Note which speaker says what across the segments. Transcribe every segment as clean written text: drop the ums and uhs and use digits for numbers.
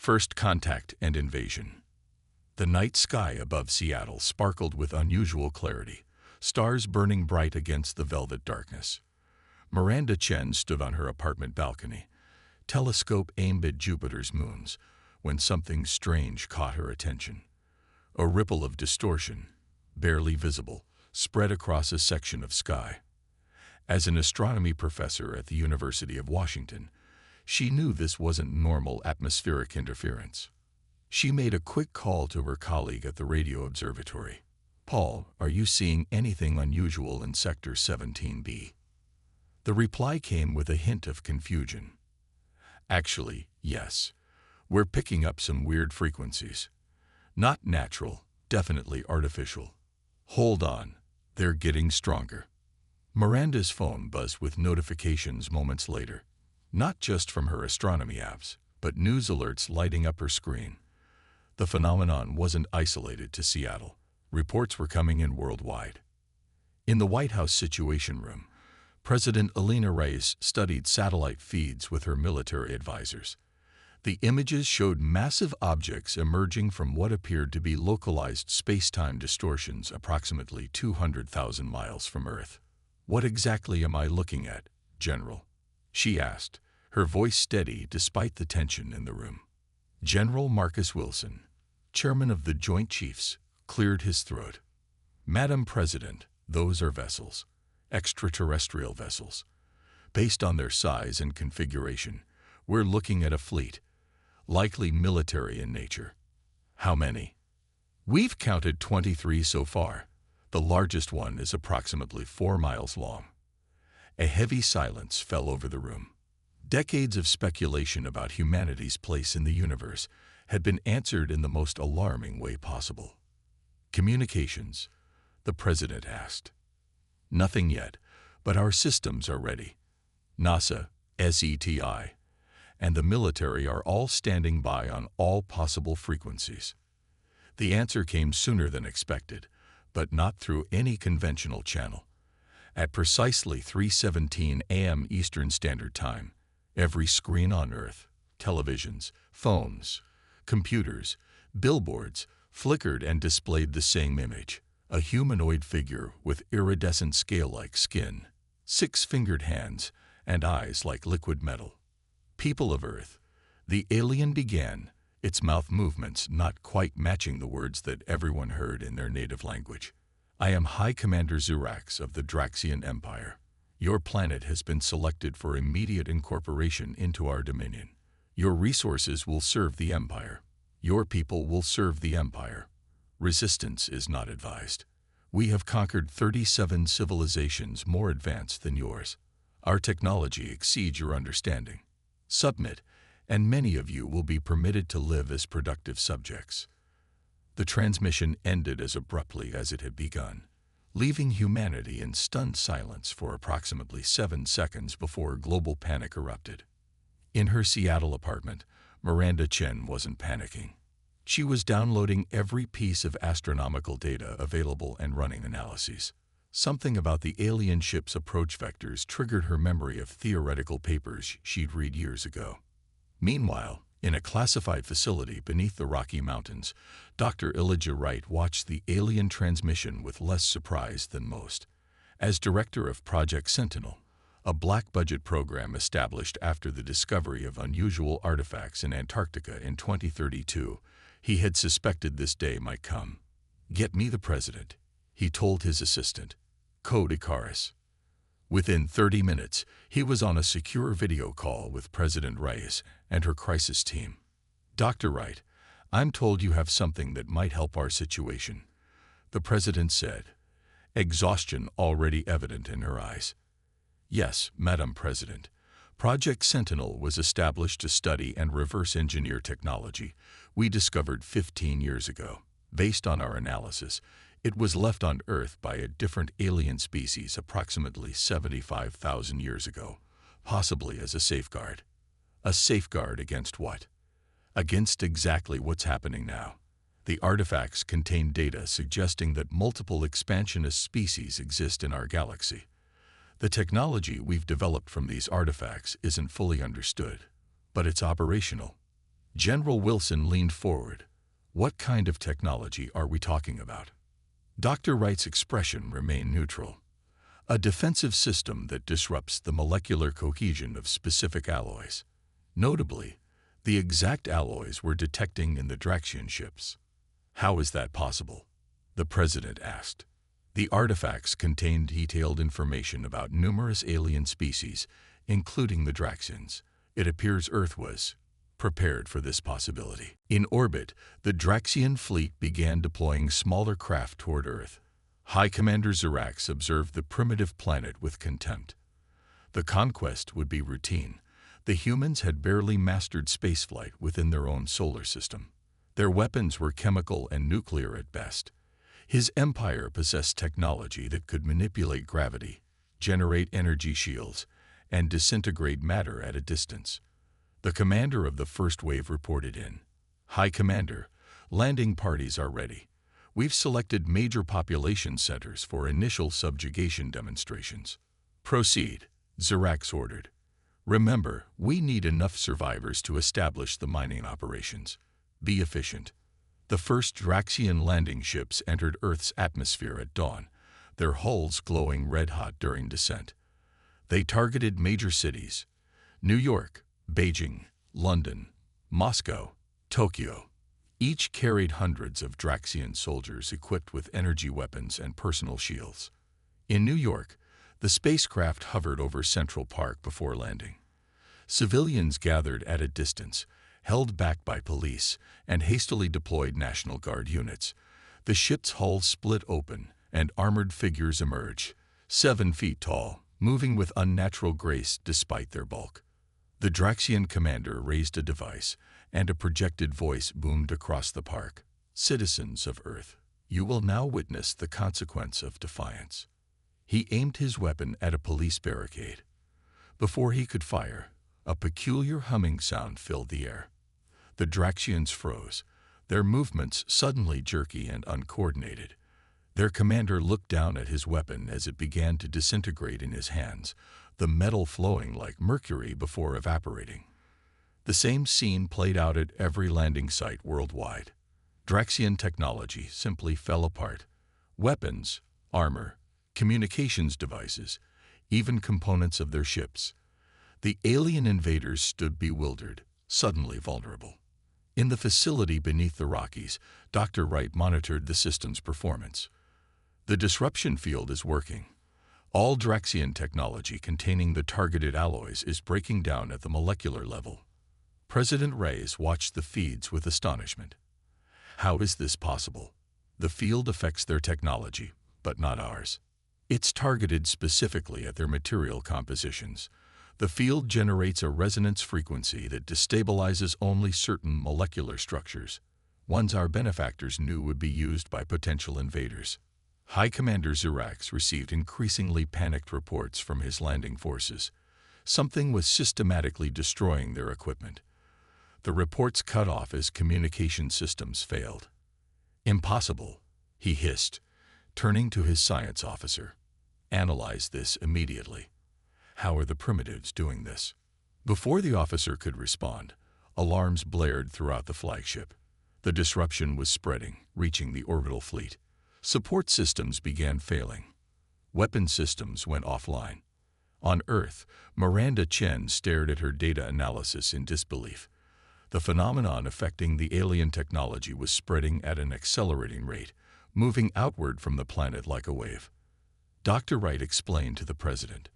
Speaker 1: First contact and invasion. The night sky above Seattle sparkled with unusual clarity, stars burning bright against the velvet darkness. Miranda Chen stood on her apartment balcony, telescope aimed at Jupiter's moons, when something strange caught her attention. A ripple of distortion, barely visible, spread across a section of sky. As an astronomy professor at the University of Washington, she knew this wasn't normal atmospheric interference. She made a quick call to her colleague at the radio observatory. "Paul, are you seeing anything unusual in Sector 17B?" The reply came with a hint of confusion. "Actually, yes. We're picking up some weird frequencies. Not natural, definitely artificial. Hold on, they're getting stronger." Miranda's phone buzzed with notifications moments later, not just from her astronomy apps, but news alerts lighting up her screen. The phenomenon wasn't isolated to Seattle. Reports were coming in worldwide. In the White House Situation Room, President Elena Reyes studied satellite feeds with her military advisors. The images showed massive objects emerging from what appeared to be localized space-time distortions approximately 200,000 miles from Earth. "What exactly am I looking at, General?" she asked, her voice steady despite the tension in the room. General Marcus Wilson, chairman of the Joint Chiefs, cleared his throat. "Madam President, those are vessels, extraterrestrial vessels. Based on their size and configuration, we're looking at a fleet, likely military in nature." "How many?" "We've counted 23 so far. The largest one is approximately 4 miles long." A heavy silence fell over the room. Decades of speculation about humanity's place in the universe had been answered in the most alarming way possible. "Communications?" the president asked. "Nothing yet, but our systems are ready. NASA, SETI, and the military are all standing by on all possible frequencies." The answer came sooner than expected, but not through any conventional channel. At precisely 3:17 a.m. Eastern Standard Time, every screen on Earth, televisions, phones, computers, billboards, flickered and displayed the same image: a humanoid figure with iridescent scale-like skin, 6-fingered hands, and eyes like liquid metal. "People of Earth," the alien began, its mouth movements not quite matching the words that everyone heard in their native language. "I am High Commander Zurax of the Draxian Empire. Your planet has been selected for immediate incorporation into our dominion. Your resources will serve the Empire. Your people will serve the Empire. Resistance is not advised. We have conquered 37 civilizations more advanced than yours. Our technology exceeds your understanding. Submit, and many of you will be permitted to live as productive subjects." The transmission ended as abruptly as it had begun, leaving humanity in stunned silence for approximately 7 seconds before global panic erupted. In her Seattle apartment, Miranda Chen wasn't panicking. She was downloading every piece of astronomical data available and running analyses. Something about the alien ship's approach vectors triggered her memory of theoretical papers she'd read years ago. Meanwhile, in a classified facility beneath the Rocky Mountains, Dr. Elijah Wright watched the alien transmission with less surprise than most. As director of Project Sentinel, a black-budget program established after the discovery of unusual artifacts in Antarctica in 2032, he had suspected this day might come. "Get me the president," he told his assistant, Code Icarus. Within 30 minutes, he was on a secure video call with President Reyes and her crisis team. "Dr. Wright, I'm told you have something that might help our situation," the president said, exhaustion already evident in her eyes. "Yes, Madam President. Project Sentinel was established to study and reverse engineer technology we discovered 15 years ago. Based on our analysis, it was left on Earth by a different alien species approximately 75,000 years ago, possibly as a safeguard. A safeguard against what? Against exactly what's happening now. The artifacts contain data suggesting that multiple expansionist species exist in our galaxy. The technology we've developed from these artifacts isn't fully understood, but it's operational. General Wilson leaned forward. What kind of technology are we talking about? Dr. Wright's expression remained neutral. A defensive system that disrupts the molecular cohesion of specific alloys. Notably, the exact alloys we're detecting in the Draxian ships. How is that possible? The president asked. The artifacts contained detailed information about numerous alien species, including the Draxians. It appears Earth was prepared for this possibility. In orbit, the Draxian fleet began deploying smaller craft toward Earth. High Commander Zirax observed the primitive planet with contempt. The conquest would be routine. The humans had barely mastered spaceflight within their own solar system. Their weapons were chemical and nuclear at best. His empire possessed technology that could manipulate gravity, generate energy shields, and disintegrate matter at a distance. The commander of the first wave reported in. High Commander, landing parties are ready. We've selected major population centers for initial subjugation demonstrations. Proceed, Zirax ordered. Remember, we need enough survivors to establish the mining operations. Be efficient. The first Draxian landing ships entered Earth's atmosphere at dawn, their hulls glowing red-hot during descent. They targeted major cities: New York, Beijing, London, Moscow, Tokyo. Each carried hundreds of Draxian soldiers equipped with energy weapons and personal shields. In New York, the spacecraft hovered over Central Park before landing. Civilians gathered at a distance, held back by police, and hastily deployed National Guard units. The ship's hull split open, and armored figures emerged, 7 feet tall, moving with unnatural grace despite their bulk. The Draxian commander raised a device, and a projected voice boomed across the park. Citizens of Earth, you will now witness the consequence of defiance. He aimed his weapon at a police barricade. Before he could fire, a peculiar humming sound filled the air. The Draxians froze, their movements suddenly jerky and uncoordinated. Their commander looked down at his weapon as it began to disintegrate in his hands, the metal flowing like mercury before evaporating. The same scene played out at every landing site worldwide. Draxian technology simply fell apart. Weapons, armor, communications devices, even components of their ships. The alien invaders stood bewildered, suddenly vulnerable. In the facility beneath the Rockies, Dr. Wright monitored the system's performance. The disruption field is working. All Draxian technology containing the targeted alloys is breaking down at the molecular level. President Reyes watched the feeds with astonishment. How is this possible? The field affects their technology, but not ours. It's targeted specifically at their material compositions. The field generates a resonance frequency that destabilizes only certain molecular structures, ones our benefactors knew would be used by potential invaders. High Commander Zirax received increasingly panicked reports from his landing forces. Something was systematically destroying their equipment. The reports cut off as communication systems failed. Impossible, he hissed, turning to his science officer. Analyze this immediately. How are the primitives doing this? Before the officer could respond, alarms blared throughout the flagship. The disruption was spreading, reaching the orbital fleet. Support systems began failing. Weapon systems went offline. On Earth, Miranda Chen stared at her data analysis in disbelief. The phenomenon affecting the alien technology was spreading at an accelerating rate, moving outward from the planet like a wave. Dr. Wright explained to the president.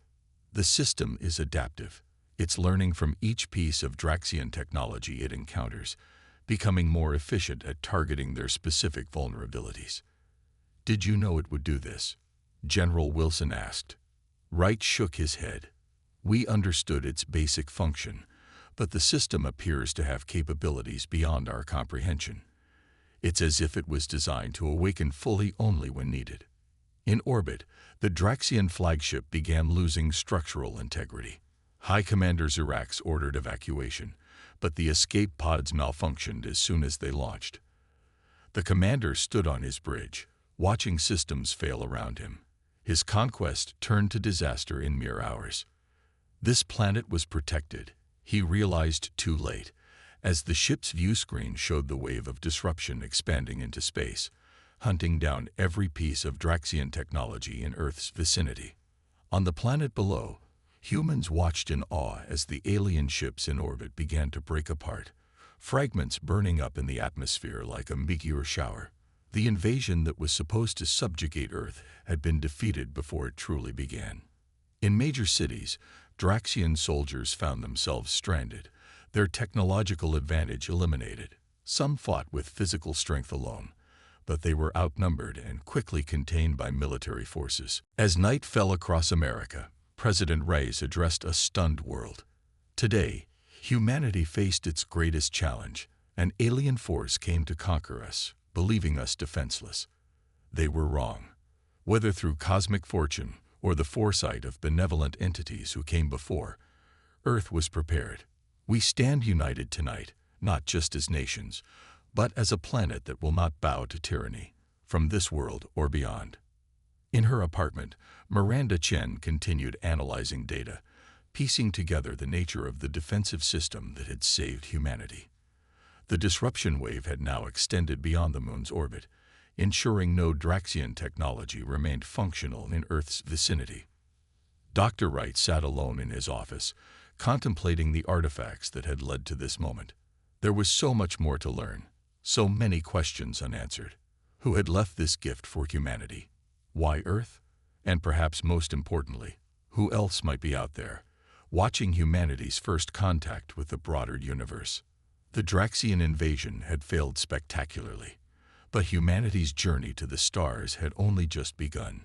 Speaker 1: The system is adaptive. It's learning from each piece of Draxian technology it encounters, becoming more efficient at targeting their specific vulnerabilities. Did you know it would do this? General Wilson asked. Wright shook his head. We understood its basic function, but the system appears to have capabilities beyond our comprehension. It's as if it was designed to awaken fully only when needed. In orbit, the Draxian flagship began losing structural integrity. High Commander Zirax ordered evacuation, but the escape pods malfunctioned as soon as they launched. The commander stood on his bridge, watching systems fail around him. His conquest turned to disaster in mere hours. This planet was protected, he realized too late, As the ship's view screen showed the wave of disruption expanding into space, hunting down every piece of Draxian technology in Earth's vicinity. On the planet below, humans watched in awe as the alien ships in orbit began to break apart, fragments burning up in the atmosphere like a meteor shower. The invasion that was supposed to subjugate Earth had been defeated before it truly began. In major cities, Draxian soldiers found themselves stranded, their technological advantage eliminated. Some fought with physical strength alone, but they were outnumbered and quickly contained by military forces. As night fell across America, President Reyes addressed a stunned world. Today, humanity faced its greatest challenge. An alien force came to conquer us, believing us defenseless. They were wrong. Whether through cosmic fortune or the foresight of benevolent entities who came before, Earth was prepared. We stand united tonight, not just as nations, but as a planet that will not bow to tyranny, from this world or beyond. In her apartment, Miranda Chen continued analyzing data, piecing together the nature of the defensive system that had saved humanity. The disruption wave had now extended beyond the moon's orbit, ensuring no Draxian technology remained functional in Earth's vicinity. Dr. Wright sat alone in his office, contemplating the artifacts that had led to this moment. There was so much more to learn, so many questions unanswered. Who had left this gift for humanity? Why Earth? And perhaps most importantly, who else might be out there, watching humanity's first contact with the broader universe? The Draxian invasion had failed spectacularly, but humanity's journey to the stars had only just begun.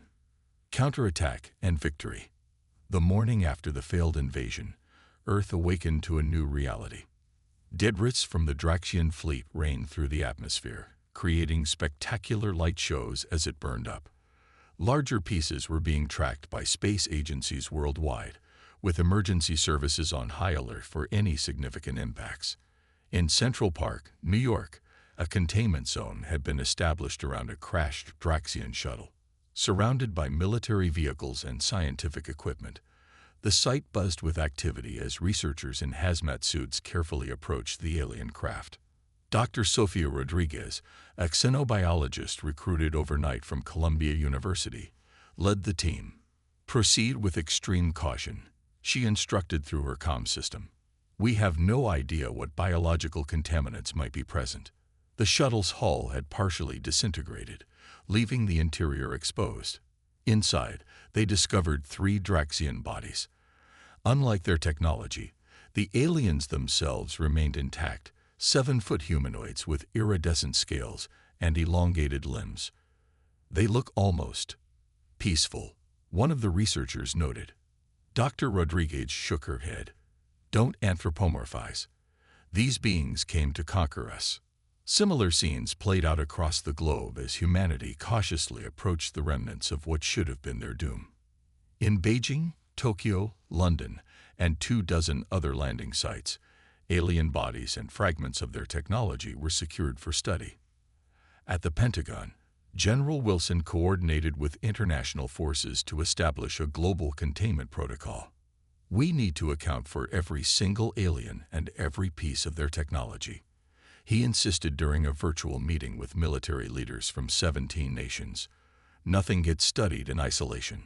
Speaker 1: Counterattack and victory. The morning after the failed invasion, Earth awakened to a new reality. Debris from the Draxian fleet rained through the atmosphere, creating spectacular light shows as it burned up. Larger pieces were being tracked by space agencies worldwide, with emergency services on high alert for any significant impacts. In Central Park, New York, a containment zone had been established around a crashed Draxian shuttle. Surrounded by military vehicles and scientific equipment, the site buzzed with activity as researchers in hazmat suits carefully approached the alien craft. Dr. Sofia Rodriguez, a xenobiologist recruited overnight from Columbia University, led the team. Proceed with extreme caution, she instructed through her comm system. We have no idea what biological contaminants might be present. The shuttle's hull had partially disintegrated, leaving the interior exposed. Inside, they discovered 3 Draxian bodies. Unlike their technology, the aliens themselves remained intact, 7-foot humanoids with iridescent scales and elongated limbs. They look almost peaceful, one of the researchers noted. Dr. Rodriguez shook her head. Don't anthropomorphize. These beings came to conquer us. Similar scenes played out across the globe as humanity cautiously approached the remnants of what should have been their doom. In Beijing, Tokyo, London, and 24 other landing sites, alien bodies and fragments of their technology were secured for study. At the Pentagon, General Wilson coordinated with international forces to establish a global containment protocol. We need to account for every single alien and every piece of their technology, he insisted during a virtual meeting with military leaders from 17 nations. Nothing gets studied in isolation.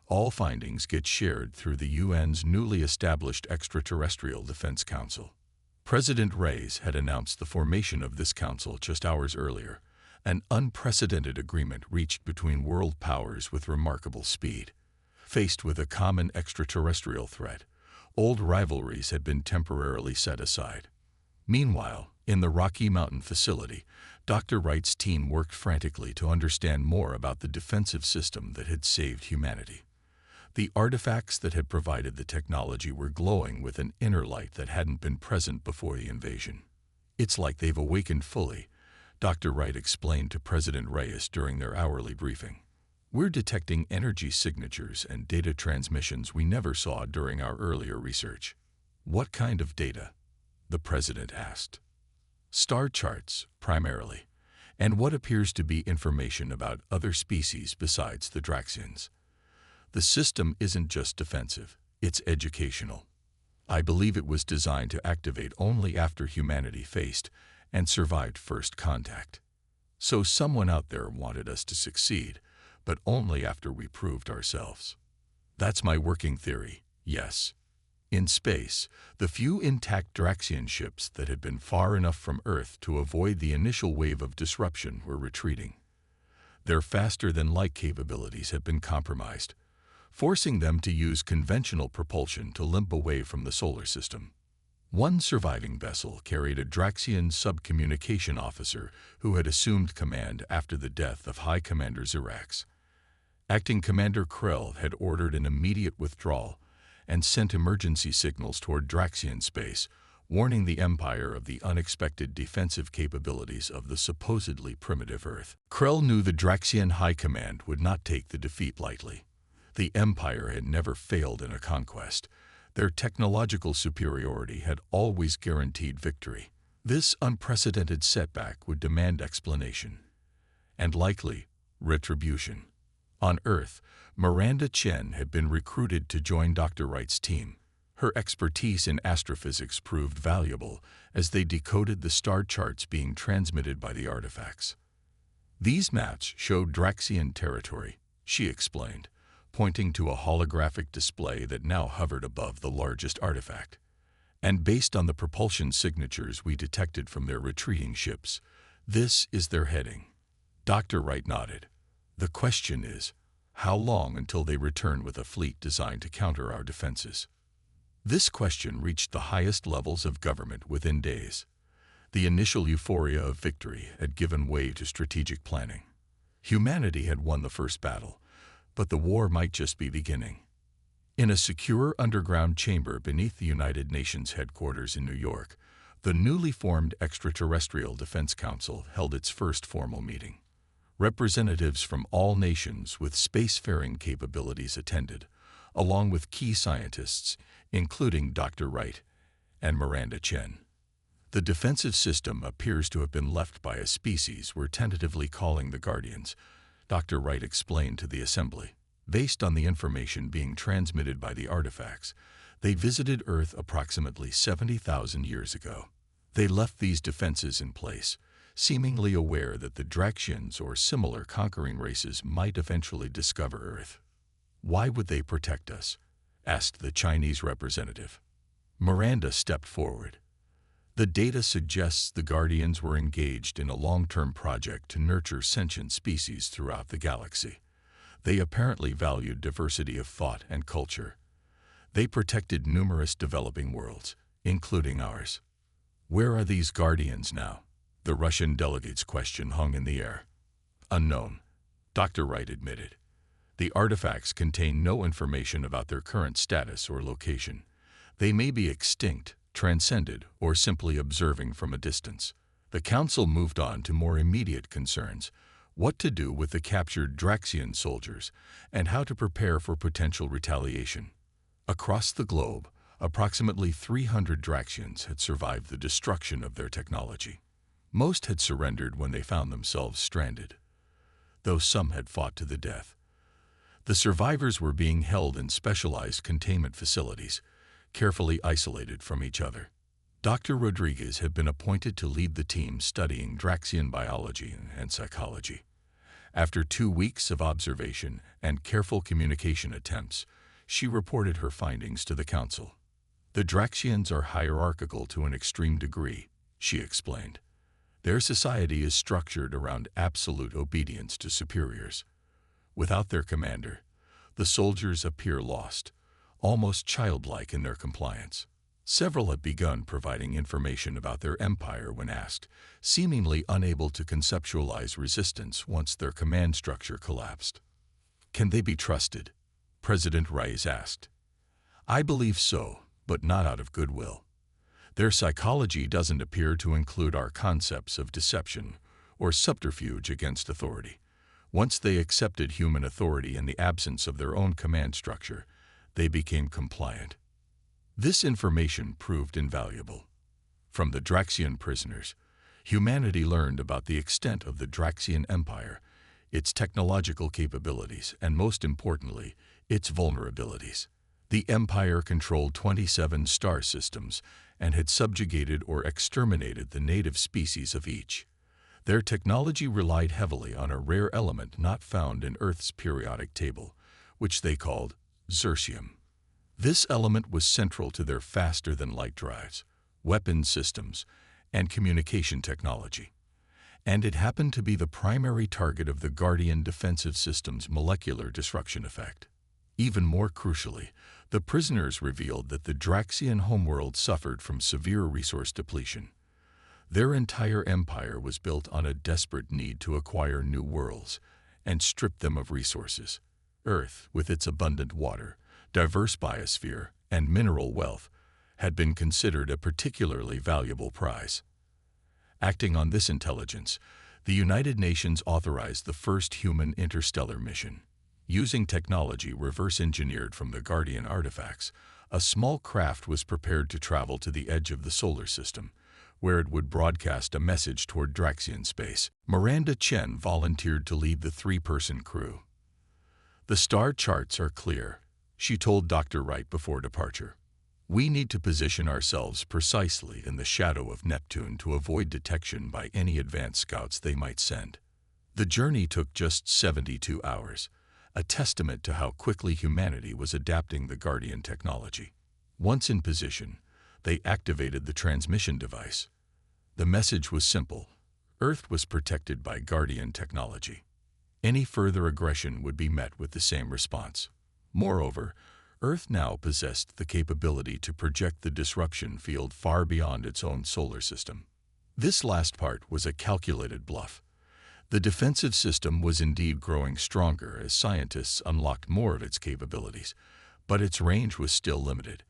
Speaker 1: All findings get shared through the UN's newly established Extraterrestrial Defense Council. President Reyes had announced the formation of this council just hours earlier, an unprecedented agreement reached between world powers with remarkable speed. Faced with a common extraterrestrial threat, old rivalries had been temporarily set aside. Meanwhile, in the Rocky Mountain facility, Dr. Wright's team worked frantically to understand more about the defensive system that had saved humanity. The artifacts that had provided the technology were glowing with an inner light that hadn't been present before the invasion. It's like they've awakened fully, Dr. Wright explained to President Reyes during their hourly briefing. We're detecting energy signatures and data transmissions we never saw during our earlier research. What kind of data? The President asked. Star charts, primarily, and what appears to be information about other species besides the Draxians. The system isn't just defensive, it's educational. I believe it was designed to activate only after humanity faced and survived first contact. So someone out there wanted us to succeed, but only after we proved ourselves. That's my working theory, yes. In space, the few intact Draxian ships that had been far enough from Earth to avoid the initial wave of disruption were retreating. Their faster-than-light capabilities had been compromised, forcing them to use conventional propulsion to limp away from the solar system. One surviving vessel carried a Draxian sub-communication officer who had assumed command after the death of High Commander Xerax. Acting Commander Krell had ordered an immediate withdrawal and sent emergency signals toward Draxian space, warning the Empire of the unexpected defensive capabilities of the supposedly primitive Earth. Krell knew the Draxian High Command would not take the defeat lightly. The Empire had never failed in a conquest. Their technological superiority had always guaranteed victory. This unprecedented setback would demand explanation, and likely retribution. On Earth, Miranda Chen had been recruited to join Dr. Wright's team. Her expertise in astrophysics proved valuable as they decoded the star charts being transmitted by the artifacts. These maps showed Draxian territory, she explained, pointing to a holographic display that now hovered above the largest artifact. And based on the propulsion signatures we detected from their retreating ships, this is their heading. Dr. Wright nodded. The question is, how long until they return with a fleet designed to counter our defenses? This question reached the highest levels of government within days. The initial euphoria of victory had given way to strategic planning. Humanity had won the first battle, but the war might just be beginning. In a secure underground chamber beneath the United Nations headquarters in New York, the newly formed Extraterrestrial Defense Council held its first formal meeting. Representatives from all nations with spacefaring capabilities attended, along with key scientists, including Dr. Wright and Miranda Chen. The defensive system appears to have been left by a species we're tentatively calling the Guardians, Dr. Wright explained to the assembly. Based on the information being transmitted by the artifacts, they visited Earth approximately 70,000 years ago. They left these defenses in place, seemingly aware that the Draxians or similar conquering races might eventually discover Earth. Why would they protect us? Asked the Chinese representative. Miranda stepped forward. The data suggests the Guardians were engaged in a long-term project to nurture sentient species throughout the galaxy. They apparently valued diversity of thought and culture. They protected numerous developing worlds, including ours. Where are these Guardians now? The Russian delegate's question hung in the air. Unknown, Dr. Wright admitted. The artifacts contain no information about their current status or location. They may be extinct, transcended, or simply observing from a distance. The Council moved on to more immediate concerns: what to do with the captured Draxian soldiers and how to prepare for potential retaliation. Across the globe, approximately 300 Draxians had survived the destruction of their technology. Most had surrendered when they found themselves stranded, though some had fought to the death. The survivors were being held in specialized containment facilities, carefully isolated from each other. Dr. Rodriguez had been appointed to lead the team studying Draxian biology and psychology. After 2 weeks of observation and careful communication attempts, she reported her findings to the Council. The Draxians are hierarchical to an extreme degree, she explained. Their society is structured around absolute obedience to superiors. Without their commander, the soldiers appear lost, almost childlike in their compliance. Several have begun providing information about their empire when asked, seemingly unable to conceptualize resistance once their command structure collapsed. Can they be trusted? President Rice asked. I believe so, but not out of goodwill. Their psychology doesn't appear to include our concepts of deception or subterfuge against authority. Once they accepted human authority in the absence of their own command structure, they became compliant. This information proved invaluable. From the Draxian prisoners, humanity learned about the extent of the Draxian Empire, its technological capabilities, and most importantly, its vulnerabilities. The Empire controlled 27 star systems and had subjugated or exterminated the native species of each. Their technology relied heavily on a rare element not found in Earth's periodic table, which they called xercium. This element was central to their faster-than-light drives, weapon systems, and communication technology. And it happened to be the primary target of the Guardian defensive system's molecular disruption effect. Even more crucially, the prisoners revealed that the Draxian homeworld suffered from severe resource depletion. Their entire empire was built on a desperate need to acquire new worlds and strip them of resources. Earth, with its abundant water, diverse biosphere, and mineral wealth, had been considered a particularly valuable prize. Acting on this intelligence, the United Nations authorized the first human interstellar mission. Using technology reverse-engineered from the Guardian artifacts, a small craft was prepared to travel to the edge of the solar system, where it would broadcast a message toward Draxian space. Miranda Chen volunteered to lead the three-person crew. "The star charts are clear," she told Dr. Wright before departure. "We need to position ourselves precisely in the shadow of Neptune to avoid detection by any advanced scouts they might send." The journey took just 72 hours, a testament to how quickly humanity was adapting the Guardian technology. Once in position, they activated the transmission device. The message was simple: Earth was protected by Guardian technology. Any further aggression would be met with the same response. Moreover, Earth now possessed the capability to project the disruption field far beyond its own solar system. This last part was a calculated bluff. The defensive system was indeed growing stronger as scientists unlocked more of its capabilities, but its range was still limited.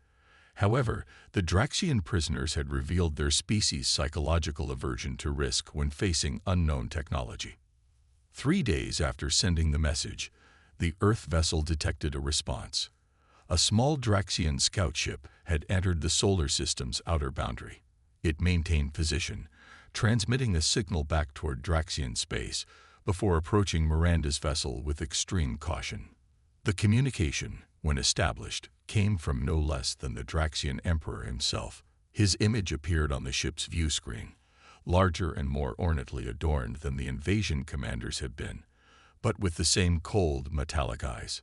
Speaker 1: However, the Draxian prisoners had revealed their species' psychological aversion to risk when facing unknown technology. 3 days after sending the message, the Earth vessel detected a response. A small Draxian scout ship had entered the solar system's outer boundary. It maintained position, transmitting a signal back toward Draxian space before approaching Miranda's vessel with extreme caution. The communication, when established, came from no less than the Draxian Emperor himself. His image appeared on the ship's view screen, larger and more ornately adorned than the invasion commanders had been, but with the same cold, metallic eyes.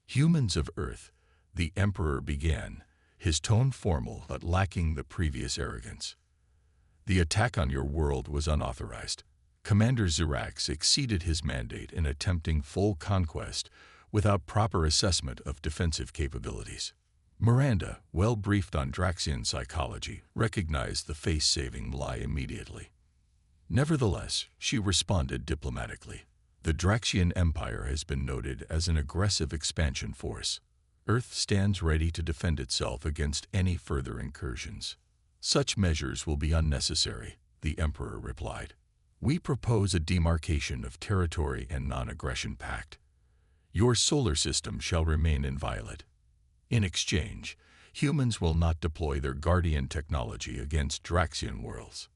Speaker 1: "Humans of Earth," the Emperor began, his tone formal but lacking the previous arrogance. "The attack on your world was unauthorized. Commander Zirax exceeded his mandate in attempting full conquest without proper assessment of defensive capabilities." Miranda, well briefed on Draxian psychology, recognized the face-saving lie immediately. Nevertheless, she responded diplomatically. "The Draxian Empire has been noted as an aggressive expansion force. Earth stands ready to defend itself against any further incursions." "Such measures will be unnecessary," the Emperor replied. "We propose a demarcation of territory and non-aggression pact. Your solar system shall remain inviolate. In exchange, humans will not deploy their Guardian technology against Draxian worlds."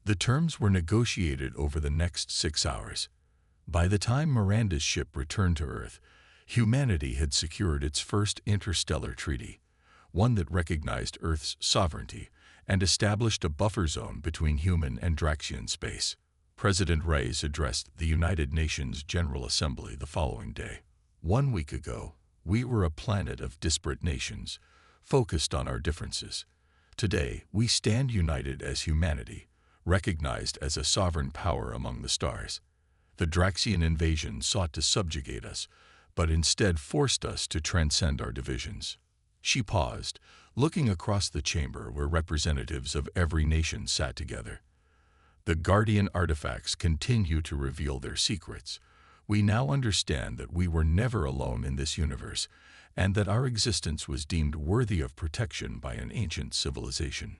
Speaker 1: The terms were negotiated over the next 6 hours. By the time Miranda's ship returned to Earth, humanity had secured its first interstellar treaty, one that recognized Earth's sovereignty and established a buffer zone between human and Draxian space. President Reyes addressed the United Nations General Assembly the following day. "1 week ago, we were a planet of disparate nations, focused on our differences. Today, we stand united as humanity, recognized as a sovereign power among the stars. The Draxian invasion sought to subjugate us, but instead forced us to transcend our divisions." She paused, looking across the chamber where representatives of every nation sat together. "The Guardian artifacts continue to reveal their secrets. We now understand that we were never alone in this universe, and that our existence was deemed worthy of protection by an ancient civilization.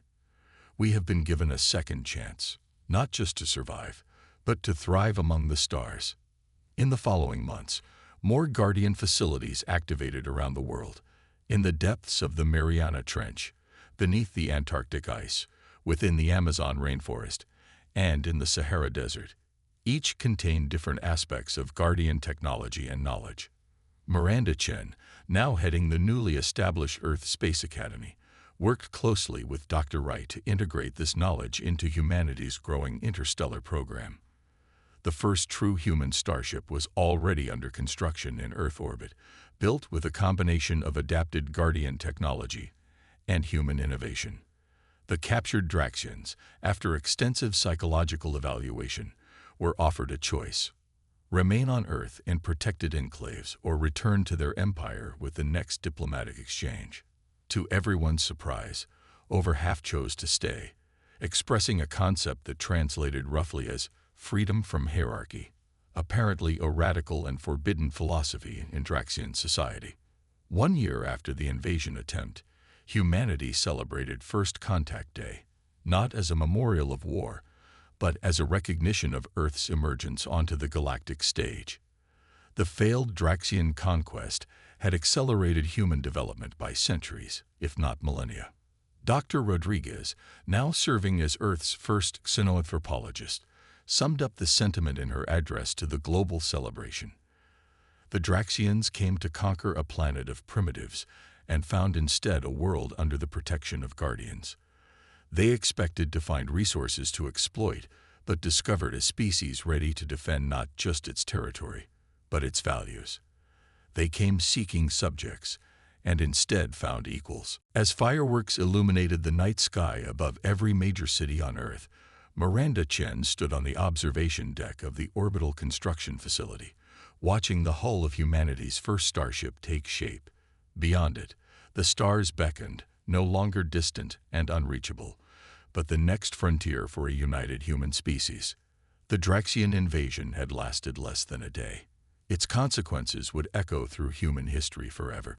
Speaker 1: We have been given a second chance, not just to survive, but to thrive among the stars." In the following months, more Guardian facilities activated around the world, in the depths of the Mariana Trench, beneath the Antarctic ice, within the Amazon rainforest, and in the Sahara Desert. Each contained different aspects of Guardian technology and knowledge. Miranda Chen, now heading the newly established Earth Space Academy, worked closely with Dr. Wright to integrate this knowledge into humanity's growing interstellar program. The first true human starship was already under construction in Earth orbit, built with a combination of adapted Guardian technology and human innovation. The captured Draxians, after extensive psychological evaluation, were offered a choice: remain on Earth in protected enclaves or return to their empire with the next diplomatic exchange. To everyone's surprise, over half chose to stay, expressing a concept that translated roughly as freedom from hierarchy, apparently a radical and forbidden philosophy in Draxian society. 1 year after the invasion attempt, humanity celebrated First Contact Day, not as a memorial of war, but as a recognition of Earth's emergence onto the galactic stage. The failed Draxian conquest had accelerated human development by centuries, if not millennia. Dr. Rodriguez, now serving as Earth's first xenoanthropologist, summed up the sentiment in her address to the global celebration. The Draxians came to conquer a planet of primitives and found instead a world under the protection of guardians. They expected to find resources to exploit, but discovered a species ready to defend not just its territory, but its values. They came seeking subjects, and instead found equals. As fireworks illuminated the night sky above every major city on Earth, Miranda Chen stood on the observation deck of the orbital construction facility, watching the hull of humanity's first starship take shape. Beyond it, the stars beckoned, no longer distant and unreachable, but the next frontier for a united human species. The Draxian invasion had lasted less than a day. Its consequences would echo through human history forever.